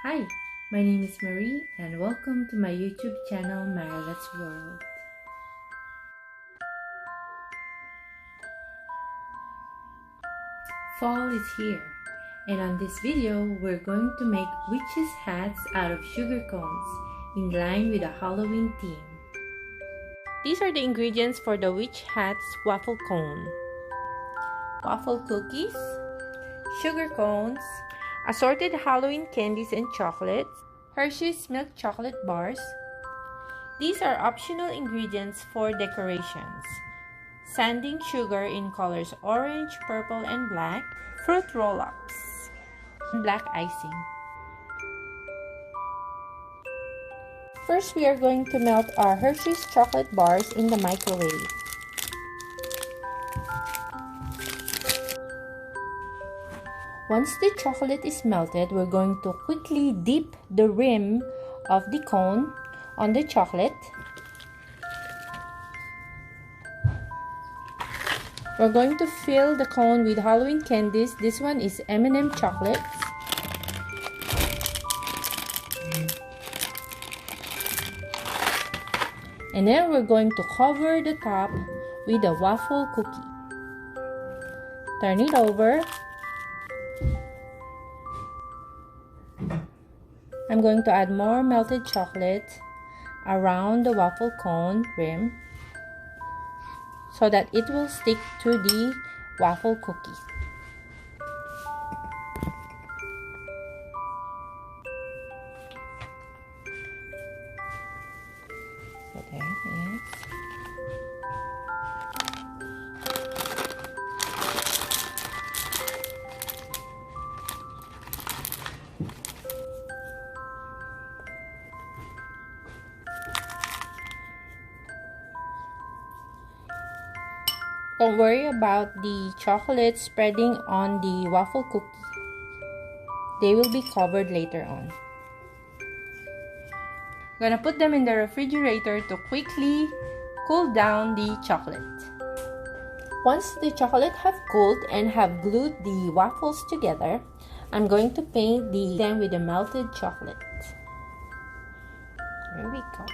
Hi, my name is Marie and welcome to my YouTube channel Marilet's World. Fall is here, and on this video we're going to make witches' hats out of sugar cones in line with a Halloween theme. These are the ingredients for the witch hat's waffle cone: waffle cookies, sugar cones, assorted Halloween candies and chocolates, Hershey's milk chocolate bars. These are optional ingredients for decorations: sanding sugar in colors orange, purple, and black, fruit roll-ups, and black icing. First, we are going to melt our Hershey's chocolate bars in the microwave. Once the chocolate is melted, we're going to quickly dip the rim of the cone on the chocolate. We're going to fill the cone with Halloween candies. This one is M&M chocolates. And then we're going to cover the top with a waffle cookie. Turn it over. I'm going to add more melted chocolate around the waffle cone rim so that it will stick to the waffle cookie. So there it is. Don't worry about the chocolate spreading on the waffle cookie. They will be covered later on. I'm gonna put them in the refrigerator to quickly cool down the chocolate. Once the chocolate have cooled and have glued the waffles together, I'm going to paint them with the melted chocolate. There we go.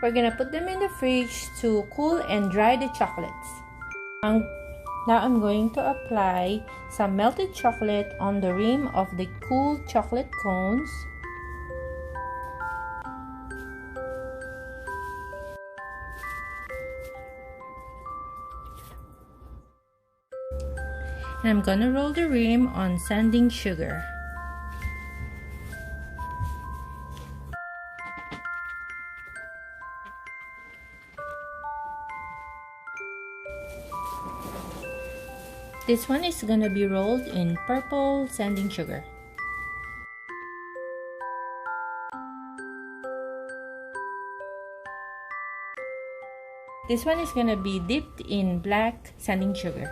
We're gonna put them in the fridge to cool and dry the chocolates. Now I'm going to apply some melted chocolate on the rim of the cool chocolate cones. And I'm gonna roll the rim on sanding sugar. This one is gonna be rolled in purple sanding sugar. This one is gonna be dipped in black sanding sugar.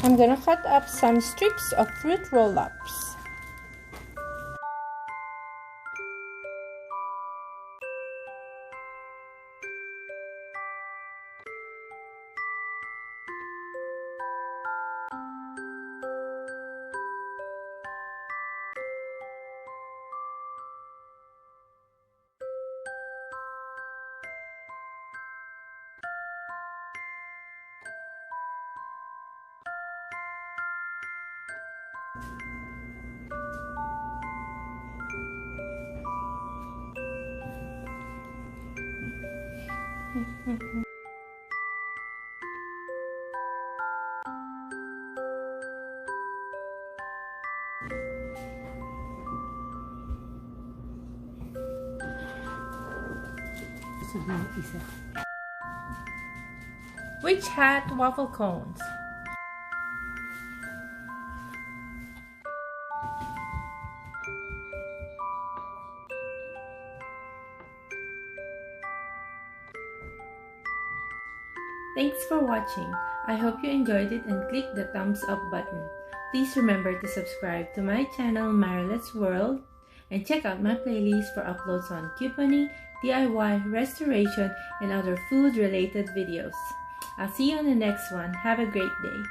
I'm gonna cut up some strips of fruit roll-ups. Isa. Witch hat waffle cones. Thanks for watching. I hope you enjoyed it and click the thumbs up button. Please remember to subscribe to my channel Marilet's World and check out my playlist for uploads on couponing, DIY, restoration, and other food related videos. I'll see you on the next one. Have a great day.